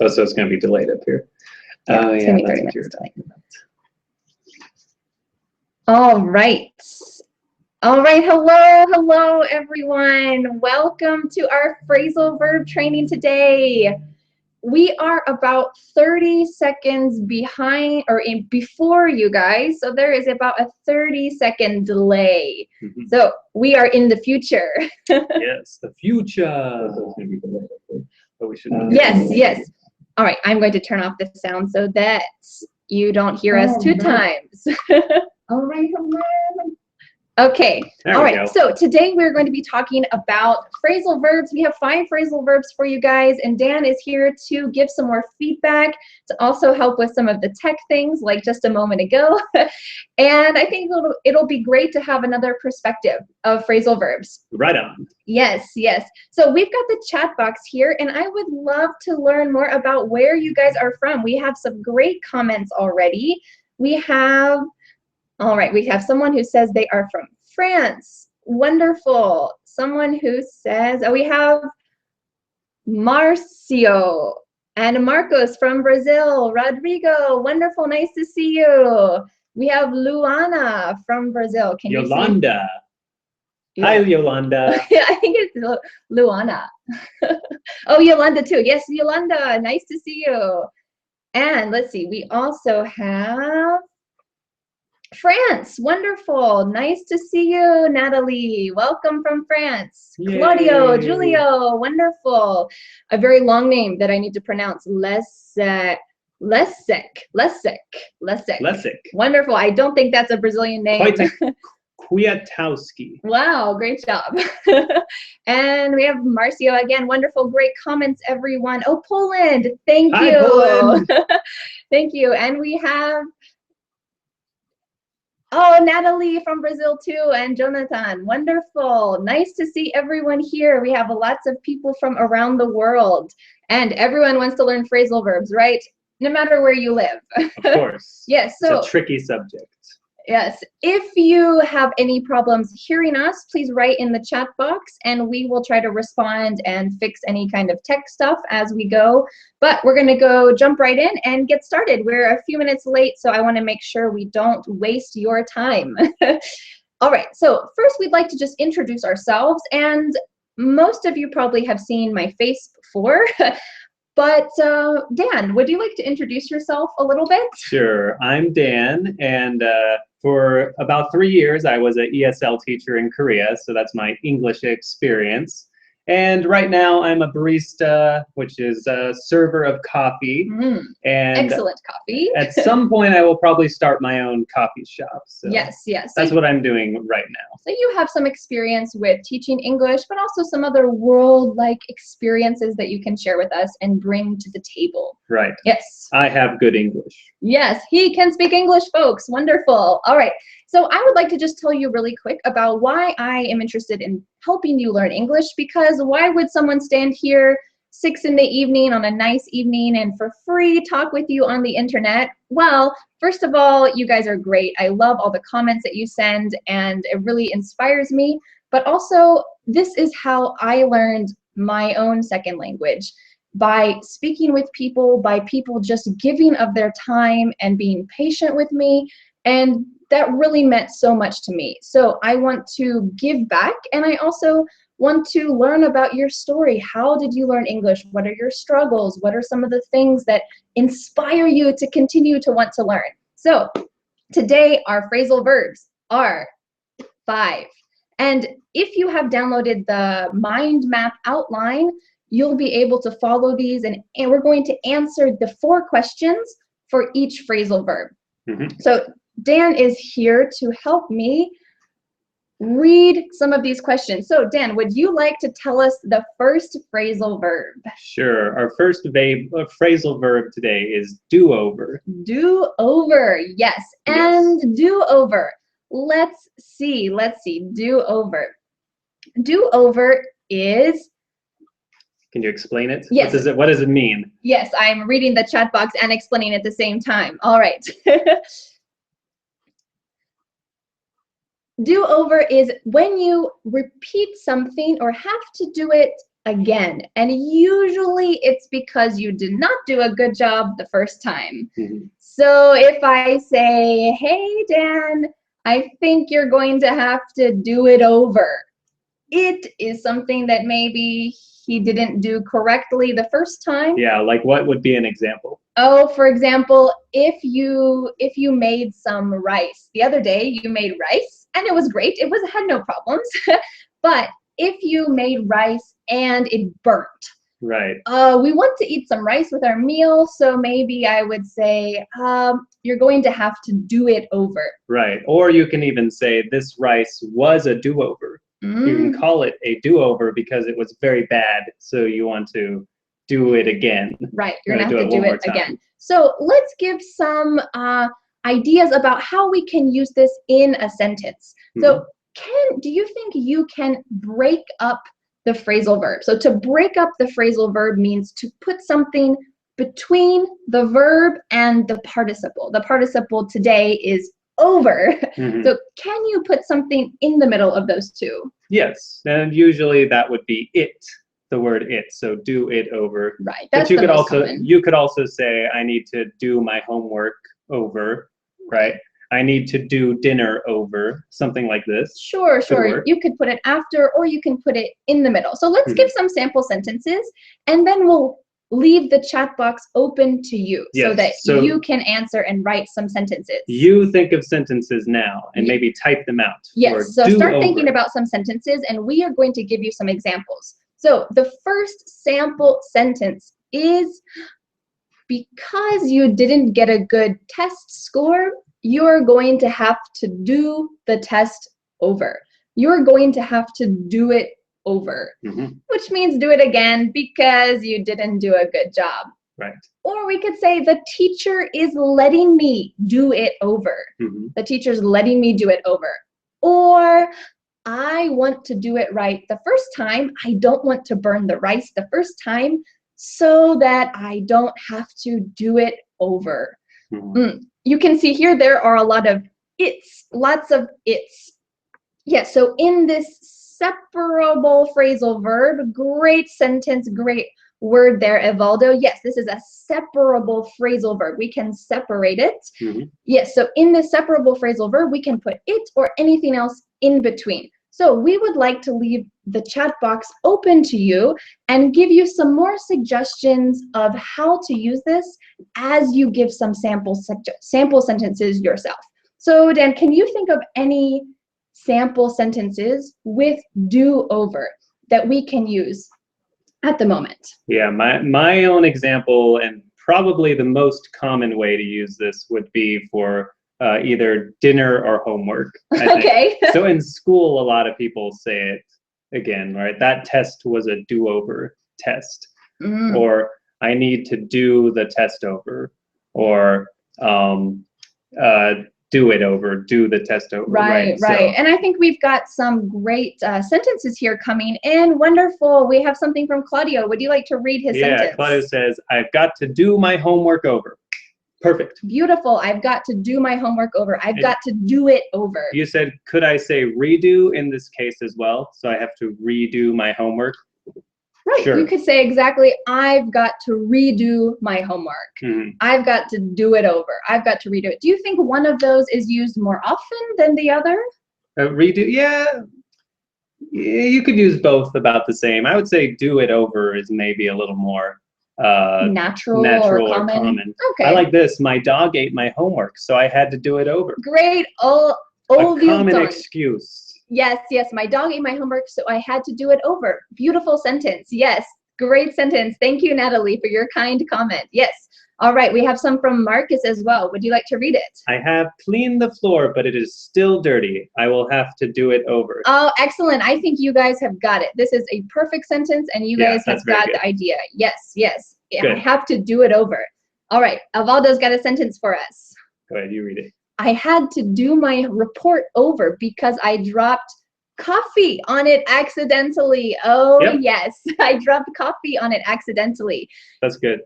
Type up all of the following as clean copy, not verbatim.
Oh, so it's going to be delayed up here. Yeah, Oh, it's yeah, gonna be that's 30 what you're minutes talking about. All right. All right. Hello, everyone. Welcome to our phrasal verb training today. We are about 30 seconds behind or before you guys. So there is about a 30-second delay. So we are in the future. Yes, the future. But we should Yes. All right. I'm going to turn off the sound so that you don't hear us two times. All right. Okay. All right. So today we're going to be talking about phrasal verbs. We have 5 phrasal verbs for you guys, and Dan is here to give some more feedback, to also help with some of the tech things like just a moment ago. And I think it'll be great to have another perspective of phrasal verbs. Right on. Yes. So we've got the chat box here, and I would love to learn more about where you guys are from. We have some great comments already. We have someone who says they are from France. Wonderful. Someone who says, we have Marcio and Marcos from Brazil. Rodrigo, wonderful, nice to see you. We have Luana from Brazil. Can Yolanda. You see? Hi, Yolanda. I think it's Luana. Oh, Yolanda too. Yes, Yolanda, nice to see you. And let's see, we also have France. Wonderful. Nice to see you, Natalie. Welcome from France. Yay. Claudio, Julio, wonderful. A very long name that I need to pronounce. Leszek. Wonderful. I don't think that's a Brazilian name. Kwiatkowski. Wow, great job. And we have Marcio again. Wonderful, great comments, everyone. Oh, Poland. Thank you. Poland. Thank you. And we have Natalie from Brazil too, and Jonathan. Wonderful. Nice to see everyone here. We have lots of people from around the world, and everyone wants to learn phrasal verbs, right? No matter where you live. Of course. Yes. So it's a tricky subject. Yes. If you have any problems hearing us, please write in the chat box and we will try to respond and fix any kind of tech stuff as we go. But we're going to jump right in and get started. We're a few minutes late, so I want to make sure we don't waste your time. All right. So first, we'd like to just introduce ourselves. And most of you probably have seen my face before. But Dan, would you like to introduce yourself a little bit? Sure. I'm Dan, and for about 3 years, I was an ESL teacher in Korea, so that's my English experience. And right now, I'm a barista, which is a server of coffee. And excellent coffee. At some point, I will probably start my own coffee shop. So yes. That's what I'm doing right now. So you have some experience with teaching English, but also some other world-like experiences that you can share with us and bring to the table. Right. Yes. I have good English. Yes, he can speak English, folks. Wonderful. All right. So I would like to just tell you really quick about why I am interested in helping you learn English, because why would someone stand here 6 in the evening on a nice evening and for free talk with you on the internet? Well, first of all, you guys are great. I love all the comments that you send and it really inspires me. But also, this is how I learned my own second language. By speaking with people, by people just giving of their time and being patient with me. And that really meant so much to me. So I want to give back, and I also want to learn about your story. How did you learn English? What are your struggles? What are some of the things that inspire you to continue to want to learn? So today our phrasal verbs are 5. And if you have downloaded the mind map outline, you'll be able to follow these, and we're going to answer the 4 questions for each phrasal verb. So Dan is here to help me read some of these questions. So Dan, would you like to tell us the first phrasal verb? Sure. Our first phrasal verb today is do-over. Do-over, yes. And do-over. Let's see. Do-over. Do-over is... Can you explain it? Yes. What does it mean? Yes, I'm reading the chat box and explaining at the same time. All right. Do-over is when you repeat something or have to do it again. And usually it's because you did not do a good job the first time. So if I say, hey, Dan, I think you're going to have to do it over. It is something that maybe he didn't do correctly the first time. Yeah, like what would be an example? Oh, for example, if you made some rice. The other day you made rice and it was great. It had no problems. But if you made rice and it burnt. Right. We want to eat some rice with our meal, so maybe I would say, you're going to have to do it over. Right. Or you can even say this rice was a do-over. You can call it a do-over because it was very bad, so you want to do it again. Right, you're gonna have to do it again. So let's give some ideas about how we can use this in a sentence. So do you think you can break up the phrasal verb? So to break up the phrasal verb means to put something between the verb and the participle. The participle today is over. So can you put something in the middle of those two? Yes, and usually that would be it, the word it. So do it over. Right. That's but you the could most also common. You could also say I need to do my homework over, right? I need to do dinner over, something like this. Sure, sure. You could put it after or you can put it in the middle. So let's give some sample sentences and then we'll leave the chat box open to you so that you can answer and write some sentences. You think of sentences now and maybe type them out. Yes, so start thinking about some sentences and we are going to give you some examples. So the first sample sentence is, because you didn't get a good test score, you're going to have to do the test over. You're going to have to do it over, which means do it again because you didn't do a good job. Right. Or we could say the teacher is letting me do it over. The teacher's letting me do it over. Or I want to do it right the first time. I don't want to burn the rice the first time so that I don't have to do it over. You can see here there are a lot of it's, lots of it's. Yes, so in this separable phrasal verb, great sentence, great word there, Evaldo. Yes, this is a separable phrasal verb. We can separate it. Yes, so in this separable phrasal verb, we can put it or anything else in between. So we would like to leave the chat box open to you and give you some more suggestions of how to use this as you give some sample sentences yourself. So Dan, can you think of any sample sentences with do over that we can use at the moment? Yeah, my own example and probably the most common way to use this would be for either dinner or homework. Okay. So in school, a lot of people say it again, right? That test was a do-over test. Or I need to do the test over. Or do it over, do the test over. Right. And I think we've got some great sentences here coming in. Wonderful. We have something from Claudio. Would you like to read his sentence? Yeah, Claudio says, I've got to do my homework over. Perfect. Beautiful. I've got to do my homework over. I've got to do it over. You said, could I say redo in this case as well? So I have to redo my homework? Right. Sure. You could say exactly, I've got to redo my homework. I've got to do it over. I've got to redo it. Do you think one of those is used more often than the other? Redo, yeah. You could use both about the same. I would say do it over is maybe a little more natural or common. Okay. I like this. My dog ate my homework, so I had to do it over. Great. A common excuse. Yes, my dog ate my homework, so I had to do it over. Beautiful sentence. Yes, great sentence. Thank you, Natalie, for your kind comment. Yes. All right, we have some from Marcus as well. Would you like to read it? I have cleaned the floor, but it is still dirty. I will have to do it over. Oh, excellent. I think you guys have got it. This is a perfect sentence, and you guys have got the idea. Yes. I have to do it over. All right, Evaldo's got a sentence for us. Go ahead, you read it. I had to do my report over because I dropped coffee on it accidentally. Oh, yep. Yes, I dropped coffee on it accidentally. That's good.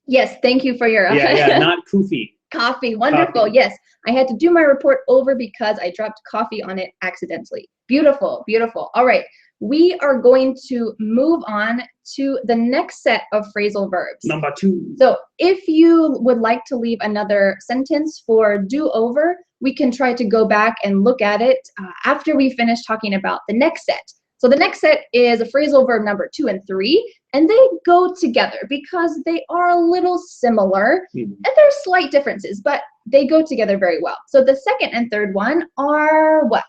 Yes, thank you for your... Yeah, not coffee. Coffee, wonderful, coffee. Yes. I had to do my report over because I dropped coffee on it accidentally. Beautiful, beautiful. All right, we are going to move on to the next set of phrasal verbs. Number 2. So if you would like to leave another sentence for do over, we can try to go back and look at it after we finish talking about the next set. So the next set is a phrasal verb number 2 and 3, and they go together because they are a little similar, and there are slight differences, but they go together very well. So the second and third one are what?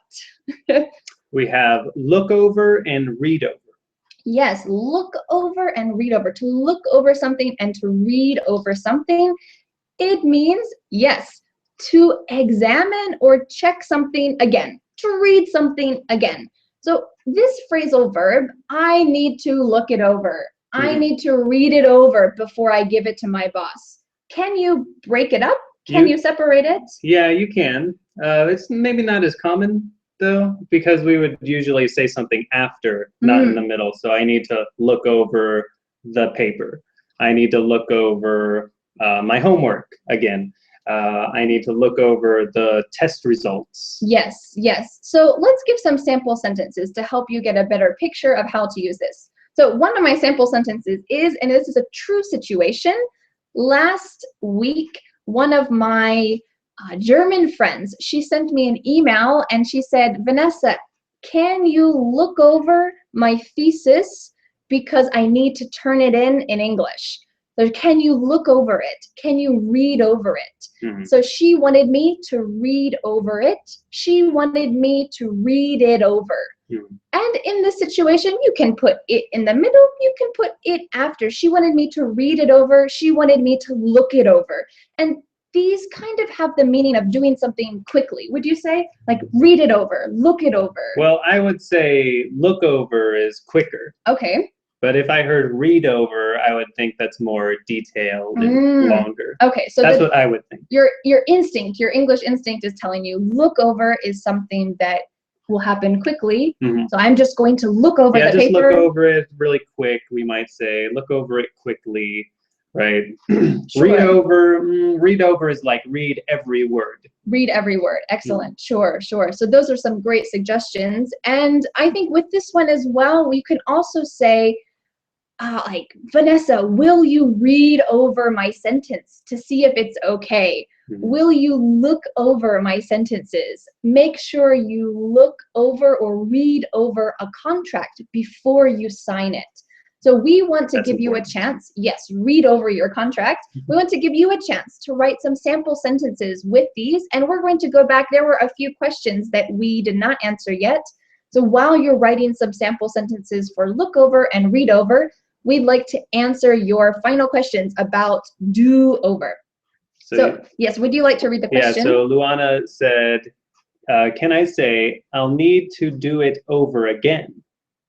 We have look over and read over. Yes, look over and read over. To look over something and to read over something, it means, yes, to examine or check something again, to read something again. So this phrasal verb, I need to look it over. I need to read it over before I give it to my boss. Can you break it up? Can you separate it? Yeah, you can. It's maybe not as common, though, because we would usually say something after, not in the middle. So I need to look over the paper. I need to look over my homework again. I need to look over the test results. Yes, yes. So let's give some sample sentences to help you get a better picture of how to use this. So one of my sample sentences is, and this is a true situation, last week, one of my German friends, she sent me an email and she said, Vanessa, can you look over my thesis because I need to turn it in English? So can you look over it? Can you read over it? So she wanted me to read over it. She wanted me to read it over. And in this situation, you can put it in the middle. You can put it after. She wanted me to read it over. She wanted me to look it over. And these kind of have the meaning of doing something quickly. Would you say? Like read it over, look it over. Well, I would say look over is quicker. Okay. But if I heard read over, I would think that's more detailed and longer. Okay, so that's what I would think. Your instinct, your English instinct is telling you look over is something that will happen quickly. So I'm just going to look over the paper. Yeah, just look over it really quick, we might say. Look over it quickly, right? Sure. Read over is like read every word. Read every word. Excellent. Sure, sure. So those are some great suggestions. And I think with this one as well, we can also say, like, Vanessa, will you read over my sentence to see if it's okay? Will you look over my sentences? Make sure you look over or read over a contract before you sign it. So we want to give you a chance, yes, read over your contract. We want to give you a chance to write some sample sentences with these, and we're going to go back. There were a few questions that we did not answer yet. So while you're writing some sample sentences for look over and read over, we'd like to answer your final questions about do over. So yes, would you like to read the question? Yeah, so Luana said, can I say, I'll need to do it over again?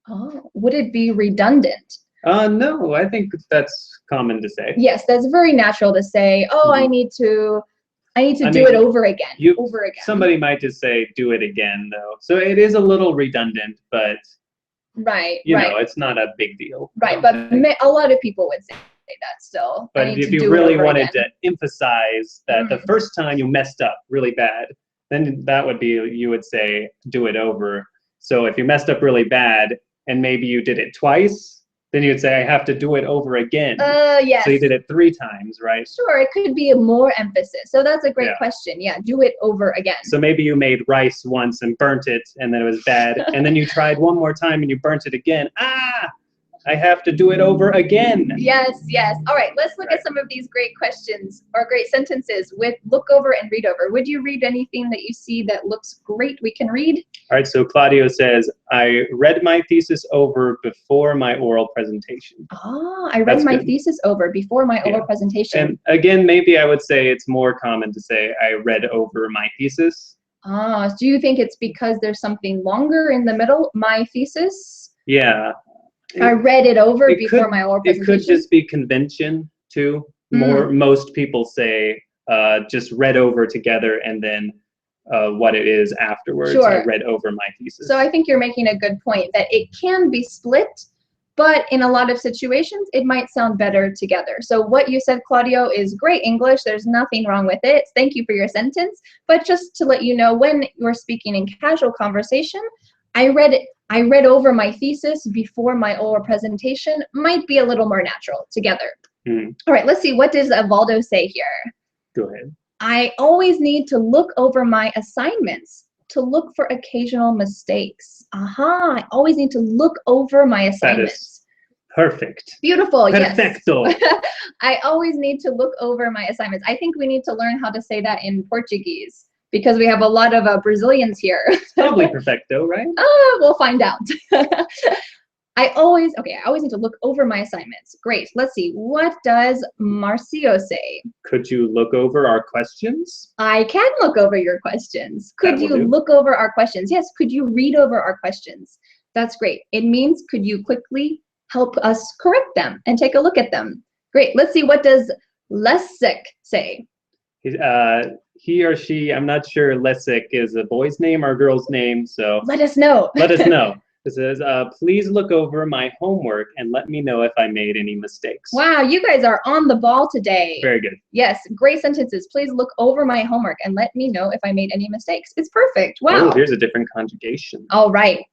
Oh, would it be redundant? No, I think that's common to say. Yes, that's very natural to say, oh, I need to do it over again, over again. Somebody might just say, do it again, though. So it is a little redundant, but you know, it's not a big deal. Right, but a lot of people would say that still. But if you really wanted to emphasize that the first time you messed up really bad, then that would be, you would say, do it over. So if you messed up really bad and maybe you did it twice, then you'd say, I have to do it over again. Yes. So you did it 3 times, right? Sure, it could be a more emphasis. So that's a great question. Yeah, do it over again. So maybe you made rice once and burnt it, and then it was bad. And then you tried one more time and you burnt it again. I have to do it over again. Yes, yes. All right, let's look at some of these great questions or great sentences with look over and read over. Would you read anything that you see that looks great we can read? All right, so Claudio says, I read my thesis over before my oral presentation. I read my thesis over before my oral presentation. And again, maybe I would say it's more common to say I read over my thesis. Do you think it's because there's something longer in the middle, my thesis? Yeah. I read it over before my oral presentation. It could just be convention too. Most people say just read over together and then what it is afterwards. Sure. I read over my thesis. So I think you're making a good point that it can be split, but in a lot of situations it might sound better together. So what you said, Claudio, is great English. There's nothing wrong with it. Thank you for your sentence. But just to let you know, when you're speaking in casual conversation, I read I read over my thesis before my oral presentation might be a little more natural together. All right, let's see. What does Evaldo say here? Go ahead. I always need to look over my assignments to look for occasional mistakes. I always need to look over my assignments. That is perfect. Beautiful, Perfecto. yes. I always need to look over my assignments. I think we need to learn how to say that in Portuguese because we have a lot of Brazilians here. Probably perfecto, right? We'll find out. I always need to look over my assignments. Great. Let's see. What does Marcio say? Could you look over our questions? I can look over your questions. Could you do. look over our questions? Yes. Could you read over our questions? That's great. It means could you quickly help us correct them and take a look at them? Great. Let's see. What does Lessig say? He or she, I'm not sure Lessig is a boy's name or a girl's name, so let us know. Let us know. It says, please look over my homework and let me know if I made any mistakes. Wow, you guys are on the ball today. Very good. Yes, great sentences. Please look over my homework and let me know if I made any mistakes. It's perfect. Wow. Oh, here's a different conjugation. All right.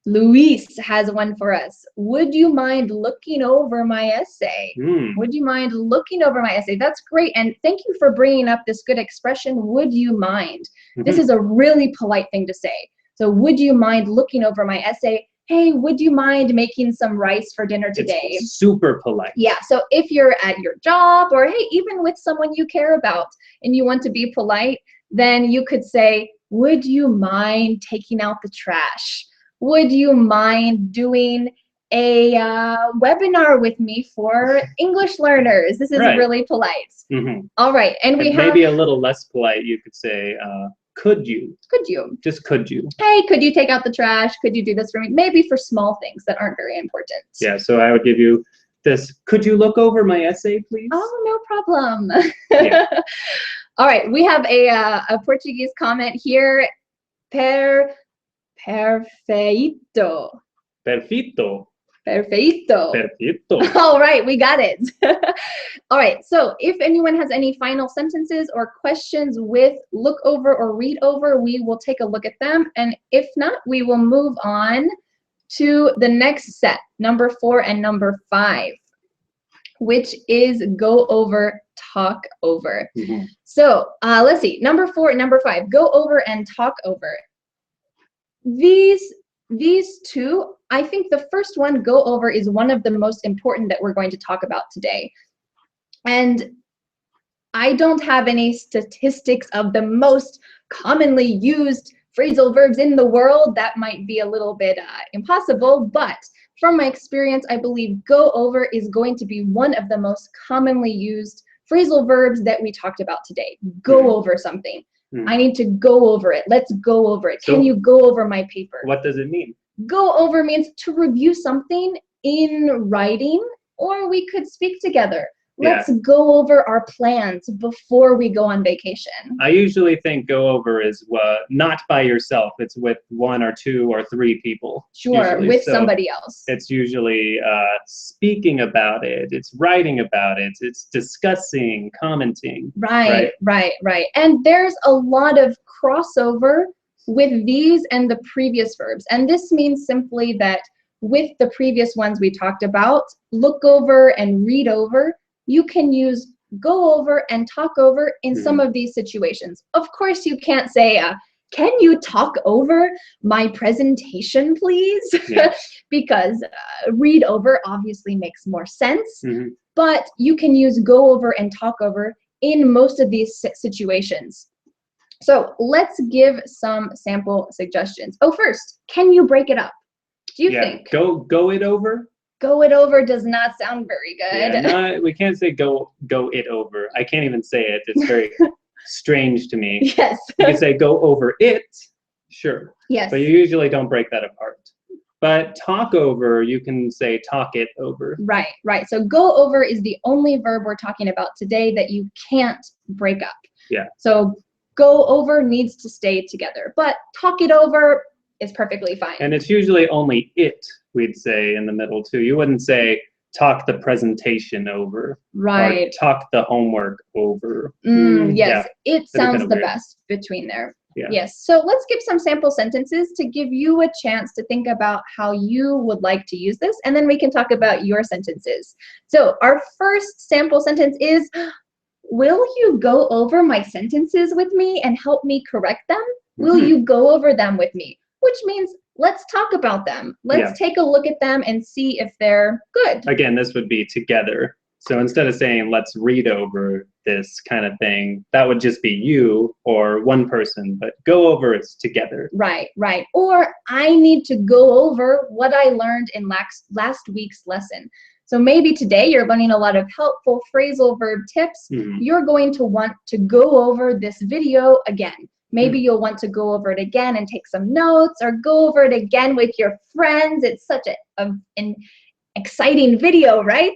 Luis has one for us. Would you mind looking over my essay? Would you mind looking over my essay? That's great. And thank you for bringing up this good expression, would you mind? This is a really polite thing to say. So would you mind looking over my essay? Hey, would you mind making some rice for dinner today? It's super polite. Yeah, so if you're at your job or hey, even with someone you care about and you want to be polite, then you could say, would you mind taking out the trash? Would you mind doing a webinar with me for English learners? This is really polite. All right, and we have maybe a little less polite. You could say, could you? Could you? Just could you? Hey, could you take out the trash? Could you do this for me? Maybe for small things that aren't very important. Yeah, so I would give you this. Could you look over my essay, please? Oh, no problem. Yeah. All right, we have a Portuguese comment here. Perfeito. Perfeito. Perfeito. Perfeito. All right, we got it. All right, so if anyone has any final sentences or questions with look over or read over, we will take a look at them. And if not, we will move on to the next set, number 4 and number 5, which is go over, talk over. So let's see, number 4 and number 5, go over and talk over. These two, I think the first one, go over, is one of the most important that we're going to talk about today. And I don't have any statistics of the most commonly used phrasal verbs in the world. That might be a little bit impossible, but from my experience, I believe go over is going to be one of the most commonly used phrasal verbs that we talked about today. Go over something. I need to go over it. Let's go over it. Can you go over my paper? What does it mean? Go over means to review something in writing, or we could speak together. Let's go over our plans before we go on vacation. I usually think go over is not by yourself. It's with 1 or 2 or 3 people. Sure, usually. with So somebody else. it's usually speaking about it. It's writing about it. It's discussing, commenting. Right. And there's a lot of crossover with these and the previous verbs. And this means simply that with the previous ones we talked about, look over and read over, you can use go over and talk over in some of these situations. Of course, you can't say, can you talk over my presentation, please? Yeah. Because read over obviously makes more sense, but you can use go over and talk over in most of these situations. So let's give some sample suggestions. Oh, first, can you break it up? Do you think? Go it over? Go it over does not sound very good. Yeah, we can't say go it over. I can't even say it. It's very strange to me. Yes. You can say go over it, sure. Yes. But you usually don't break that apart. But talk over, you can say talk it over. Right. So go over is the only verb we're talking about today that you can't break up. Yeah. So go over needs to stay together, but talk it over is perfectly fine. And it's usually only it, we'd say, in the middle too. You wouldn't say talk the presentation over. Right. Or talk the homework over. Yes, it sounds the best between there. Yeah. Yes. So let's give some sample sentences to give you a chance to think about how you would like to use this, and then we can talk about your sentences. So our first sample sentence is, will you go over my sentences with me and help me correct them? Will you go over them with me? Which means let's talk about them. Let's take a look at them and see if they're good. Again, this would be together. So instead of saying, let's read over this kind of thing, that would just be you or one person, but go over it's together. Right, right. Or I need to go over what I learned in last week's lesson. So maybe today you're learning a lot of helpful phrasal verb tips. You're going to want to go over this video again. Maybe you'll want to go over it again and take some notes, or go over it again with your friends. It's such an exciting video, right?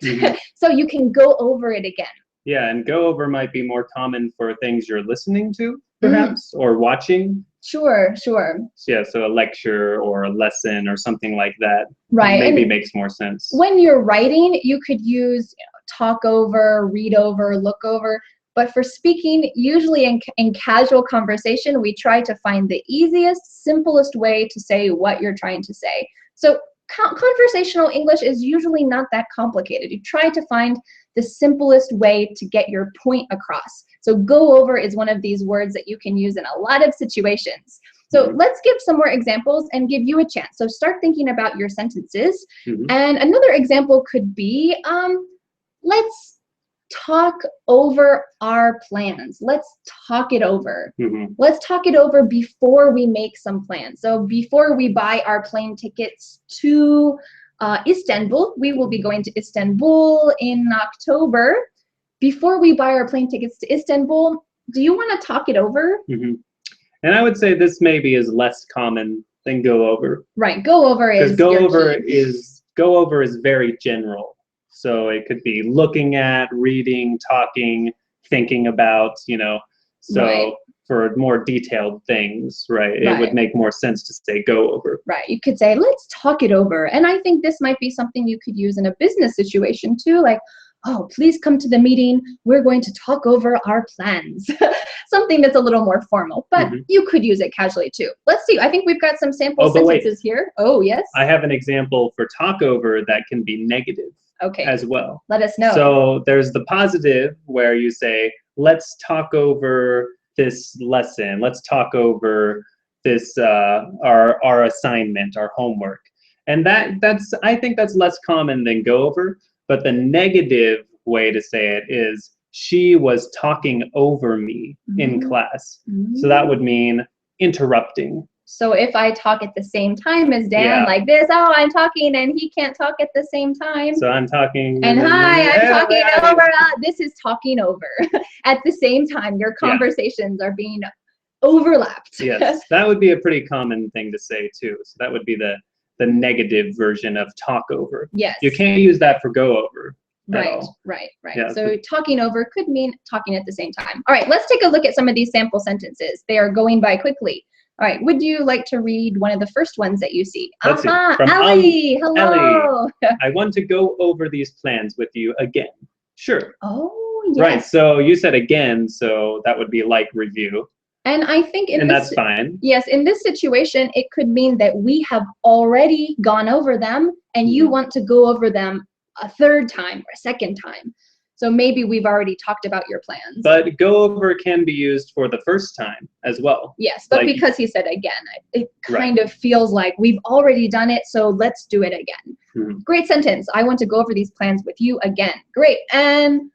So you can go over it again. Yeah, and go over might be more common for things you're listening to, perhaps, or watching. Sure, sure. Yeah, so a lecture or a lesson or something like that. Right. Maybe makes more sense. When you're writing, you could use talk over, read over, look over. But for speaking, usually in casual conversation, we try to find the easiest, simplest way to say what you're trying to say. So conversational English is usually not that complicated. You try to find the simplest way to get your point across. So go over is one of these words that you can use in a lot of situations. So let's give some more examples and give you a chance. So start thinking about your sentences. And another example could be, let's talk over our plans. Let's talk it over. Let's talk it over before we make some plans. So before we buy our plane tickets to Istanbul, we will be going to Istanbul in October. Before we buy our plane tickets to Istanbul, do you want to talk it over? And I would say this maybe is less common than go over. Right, go over is because go over is very general. So it could be looking at, reading, talking, thinking about, so for more detailed things, it would make more sense to say go over. Right, you could say, let's talk it over. And I think this might be something you could use in a business situation too, like, oh, please come to the meeting. We're going to talk over our plans. Something that's a little more formal, but you could use it casually too. Let's see. I think we've got some sample sentences here. Oh, yes. I have an example for talk over that can be negative as well. Let us know. So there's the positive where you say, let's talk over this lesson. Let's talk over this, our assignment, our homework. And I think that's less common than go over. But the negative way to say it is, she was talking over me in class. So that would mean interrupting. So if I talk at the same time as Dan, like this, oh, I'm talking and he can't talk at the same time. So I'm talking. And hi, I'm talking over. This is talking over. At the same time, your conversations are being overlapped. Yes, that would be a pretty common thing to say too. So that would be the negative version of talk over. Yes. You can't use that for go over. Right. Yeah, so talking over could mean talking at the same time. All right, let's take a look at some of these sample sentences. They are going by quickly. All right, would you like to read one of the first ones that you see? Let's see. From Ellie, hello. Ellie, I want to go over these plans with you again. Sure. Oh, yes. Right, so you said again, so that would be like review. And I think that's fine. Yes, in this situation, it could mean that we have already gone over them and you want to go over them a third time or a second time. So maybe we've already talked about your plans. But go over can be used for the first time as well. Yes, but because he said again, it kind of feels like we've already done it, so let's do it again. Great sentence. I want to go over these plans with you again. Great. And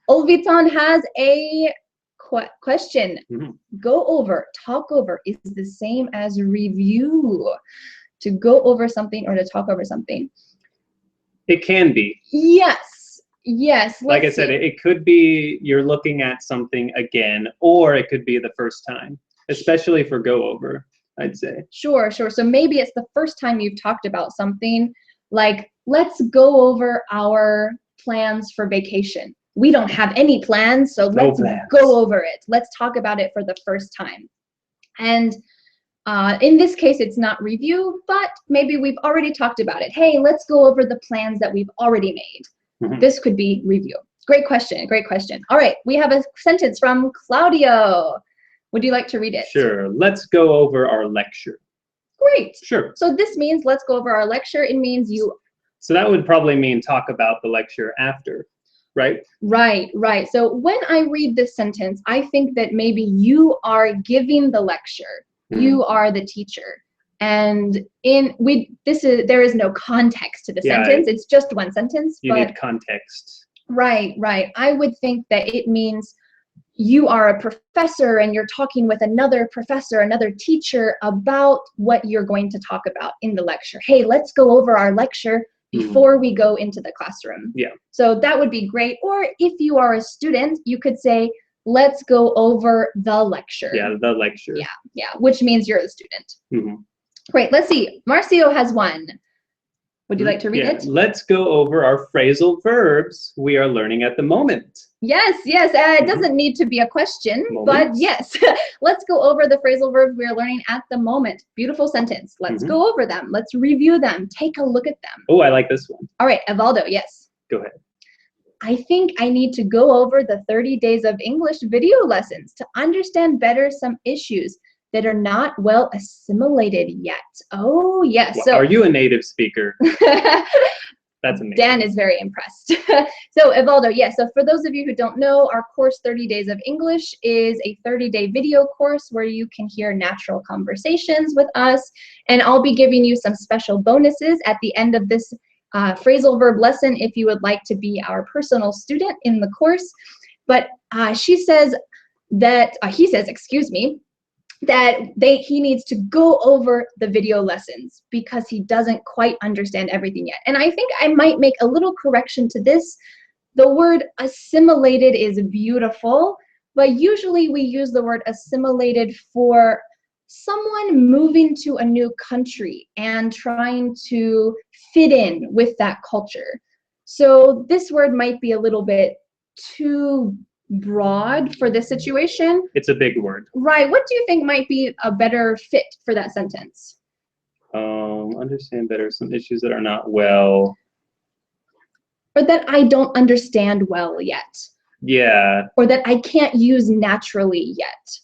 Olviton has a question. Go over, talk over is the same as review. To go over something or to talk over something. It can be. Yes. Yes. Like I said, it could be you're looking at something again, or it could be the first time, especially for go over, I'd say. Sure. So maybe it's the first time you've talked about something, like, let's go over our plans for vacation. We don't have any plans, so let's go over it. Let's talk about it for the first time. And in this case, it's not review, but maybe we've already talked about it. Hey, let's go over the plans that we've already made. This could be review. Great question. Great question. All right, we have a sentence from Claudio. Would you like to read it? Sure. Let's go over our lecture. Great. Sure. So this means let's go over our lecture. It means you. So that would probably mean talk about the lecture after, right? Right, right. So when I read this sentence, I think that maybe you are giving the lecture. You are the teacher. And there is no context to the sentence. It's just one sentence. You need context. Right, right. I would think that it means you are a professor and you're talking with another professor, another teacher about what you're going to talk about in the lecture. Hey, let's go over our lecture before we go into the classroom. Yeah. So that would be great. Or if you are a student, you could say, let's go over the lecture. Yeah, the lecture. Yeah, yeah, which means you're the student. Mm-hmm. Great, let's see. Marcio has one. Would you like to read it? Let's go over our phrasal verbs we are learning at the moment. Yes, yes. It doesn't need to be a question, but yes. Let's go over the phrasal verbs we are learning at the moment. Beautiful sentence. Let's go over them. Let's review them. Take a look at them. Oh, I like this one. All right, Evaldo, yes. Go ahead. I think I need to go over the 30 days of English video lessons to understand better some issues that are not well assimilated yet. Oh, yes. Well, so are you a native speaker? That's amazing. Dan is very impressed. So, Evaldo, yes. So for those of you who don't know, our course 30 Days of English is a 30-day video course where you can hear natural conversations with us. And I'll be giving you some special bonuses at the end of this phrasal verb lesson if you would like to be our personal student in the course. But he says, excuse me, that he needs to go over the video lessons because he doesn't quite understand everything yet. And I think I might make a little correction to this. The word assimilated is beautiful, but usually we use the word assimilated for someone moving to a new country and trying to fit in with that culture. So this word might be a little bit too broad for this situation. It's a big word. Right. What do you think might be a better fit for that sentence? Understand better some issues that are not well. Or that I don't understand well yet. Yeah. Or that I can't use naturally yet.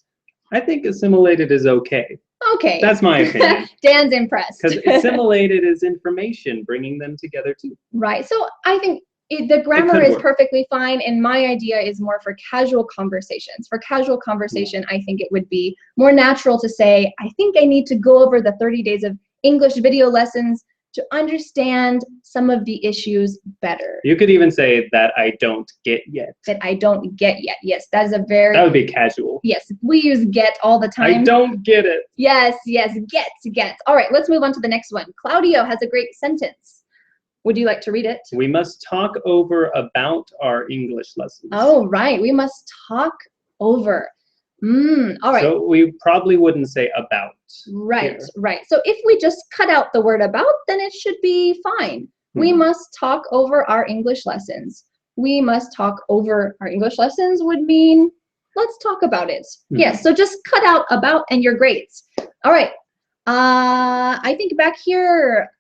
I think assimilated is okay. Okay. That's my opinion. Dan's impressed. Because assimilated is information, bringing them together too. Right. So I think the grammar is perfectly fine, and my idea is more for casual conversations. For casual conversation, I think it would be more natural to say, I think I need to go over the 30 days of English video lessons to understand some of the issues better. You could even say that I don't get yet. That I don't get yet. Yes, that is a very... That would be casual. Yes, we use get all the time. I don't get it. Yes, yes, get. All right, let's move on to the next one. Claudio has a great sentence. Would you like to read it? We must talk over about our English lessons. Oh, right. We must talk over. All right. So we probably wouldn't say about. Right, here. Right. So if we just cut out the word about, then it should be fine. We must talk over our English lessons. We must talk over our English lessons would mean, let's talk about it. Yes, so just cut out about and you're great. All right. I think back here,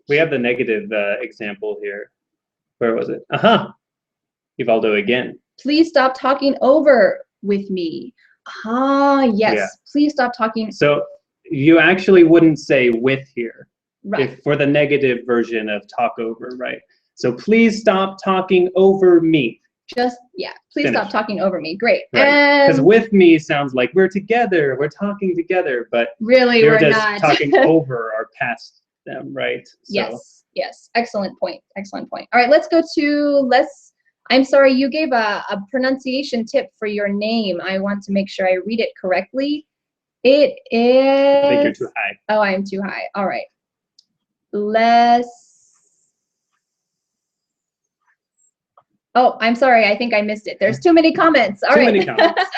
we have the negative example here. Where was it? Aha! Evaldo again. Please stop talking over with me. Yes. Yeah. Please stop talking. So you actually wouldn't say with here. Right. If for the negative version of talk over, right? So please stop talking over me. Just, yeah. Please stop talking over me. Great. Because with me sounds like we're together. We're talking together. But really, we're just not. talking over or past them, right? So. Yes, yes. Excellent point. Excellent point. All right, let's go to I'm sorry, you gave a pronunciation tip for your name. I want to make sure I read it correctly. It is... I think you're too high. Oh, I am too high. All right. Oh, I'm sorry. I think I missed it. There's too many comments. All right. Too many comments.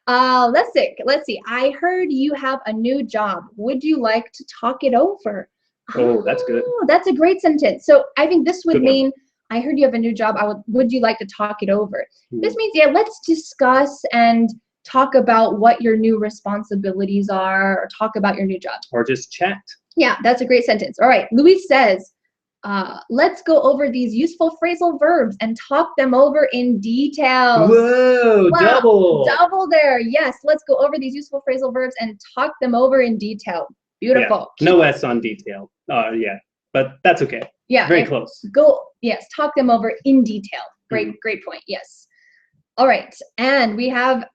Let's see. I heard you have a new job. Would you like to talk it over? Oh, that's good. That's a great sentence. So I think this would mean, I heard you have a new job. Would you like to talk it over? This means, yeah, let's discuss and talk about what your new responsibilities are, or talk about your new job. Or just chat. Yeah, that's a great sentence. All right, Luis says, Let's go over these useful phrasal verbs and talk them over in detail. Whoa, Wow, double. double there. Yes, let's go over these useful phrasal verbs and talk them over in detail. Beautiful. Yeah, no S on detail. Yeah, but that's okay. Yeah, very close. Yes, talk them over in detail. Great point. Yes. All right, and we have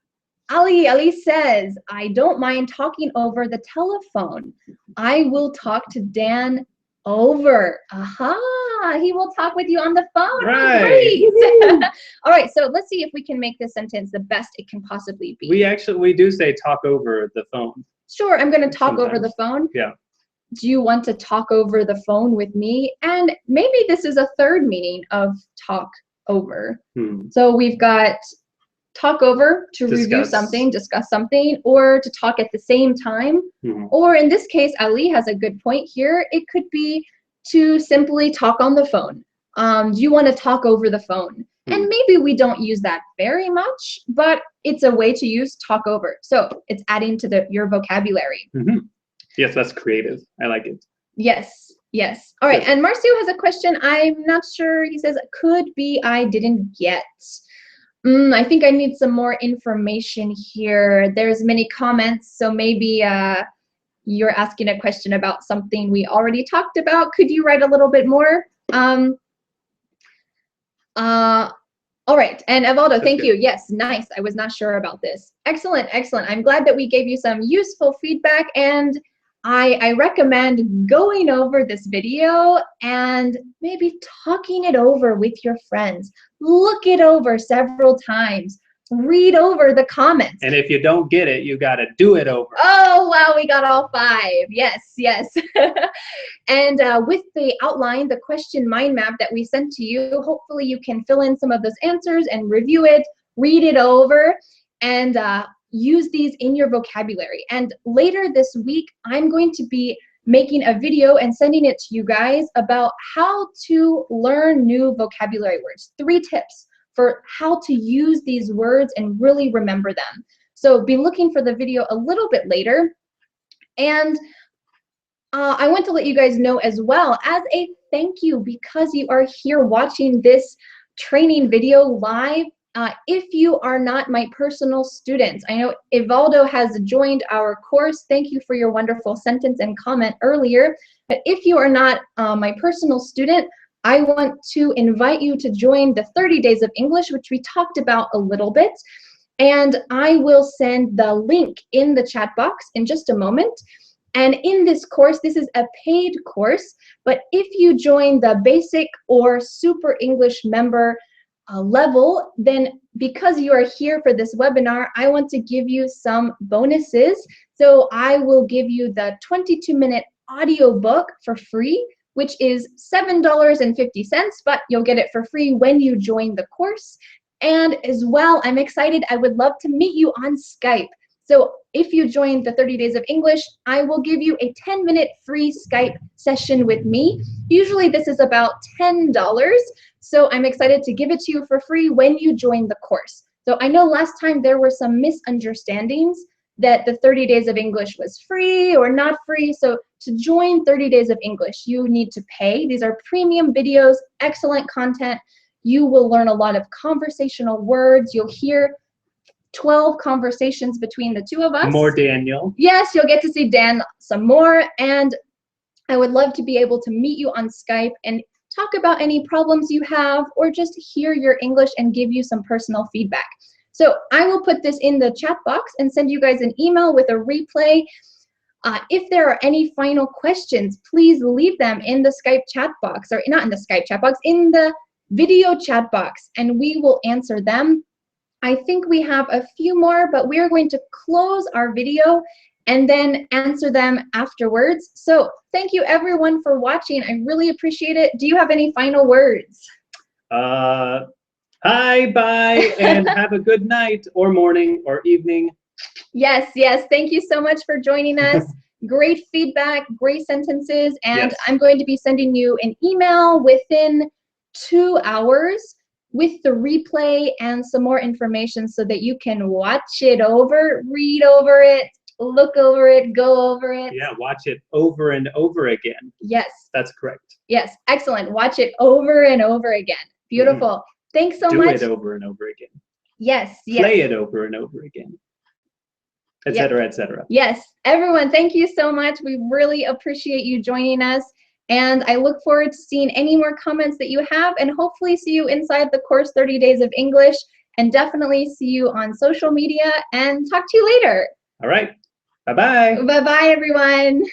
Ali. Ali says, I don't mind talking over the telephone. I will talk to Dan over. Aha, he will talk with you on the phone. Right. Great. All right, so let's see if we can make this sentence the best it can possibly be. We do say talk over the phone. Sure, I'm going to talk over the phone. Yeah. Do you want to talk over the phone with me? And maybe this is a third meaning of talk over. So we've got talk over, to review something, discuss something, or to talk at the same time. Or in this case, Ali has a good point here. It could be to simply talk on the phone. Do you want to talk over the phone? And maybe we don't use that very much, but it's a way to use talk over. So it's adding to your vocabulary. Yes, that's creative. I like it. Yes, yes. All right, and Marcio has a question. I'm not sure. He says, could be I didn't get. I think I need some more information here. There's many comments, so maybe you're asking a question about something we already talked about. Could you write a little bit more? All right, and Evaldo, thank you. Yes, nice. I was not sure about this. Excellent, excellent. I'm glad that we gave you some useful feedback, and I recommend going over this video and maybe talking it over with your friends. Look it over several times. Read over the comments. And if you don't get it, you got to do it over. Oh, wow, we got all 5. Yes, yes. And with the outline, the question mind map that we sent to you, hopefully you can fill in some of those answers and review it, read it over, and use these in your vocabulary. And later this week, I'm going to be making a video and sending it to you guys about how to learn new vocabulary words. 3 tips for how to use these words and really remember them. So be looking for the video a little bit later. And I want to let you guys know as well, as a thank you, because you are here watching this training video live, if you are not my personal students, I know Evaldo has joined our course. Thank you for your wonderful sentence and comment earlier. But if you are not my personal student, I want to invite you to join the 30 Days of English, which we talked about a little bit. And I will send the link in the chat box in just a moment. And in this course, this is a paid course, but if you join the basic or super English member level, then because you are here for this webinar, I want to give you some bonuses. So I will give you the 22-minute audiobook for free, which is $7.50, but you'll get it for free when you join the course. And as well, I'm excited, I would love to meet you on Skype. So if you join the 30 Days of English, I will give you a 10-minute free Skype session with me. Usually this is about $10. So I'm excited to give it to you for free when you join the course. So I know last time there were some misunderstandings that the 30 Days of English was free or not free. So to join 30 Days of English, you need to pay. These are premium videos, excellent content. You will learn a lot of conversational words. You'll hear 12 conversations between the 2 of us. More Daniel. Yes, you'll get to see Dan some more. And I would love to be able to meet you on Skype and talk about any problems you have or just hear your English and give you some personal feedback. So I will put this in the chat box and send you guys an email with a replay. If there are any final questions, please leave them in the Skype chat box, or not in the Skype chat box, in the video chat box, and we will answer them. I think we have a few more, but we are going to close our video and then answer them afterwards. So thank you everyone for watching. I really appreciate it. Do you have any final words? Hi, bye, and have a good night or morning or evening. Yes, yes. Thank you so much for joining us. Great feedback, great sentences, and Yes. I'm going to be sending you an email within 2 hours with the replay and some more information so that you can watch it over, read over it, look over it, go over it. Yeah, watch it over and over again. Yes. That's correct. Yes, excellent. Watch it over and over again. Beautiful. Thanks so much. Do it over and over again. Yes, yes. Play it over and over again, etc., etc. Yes, everyone, thank you so much. We really appreciate you joining us. And I look forward to seeing any more comments that you have, and hopefully see you inside the course 30 Days of English, and definitely see you on social media, and talk to you later. All right. Bye-bye. Bye-bye, everyone.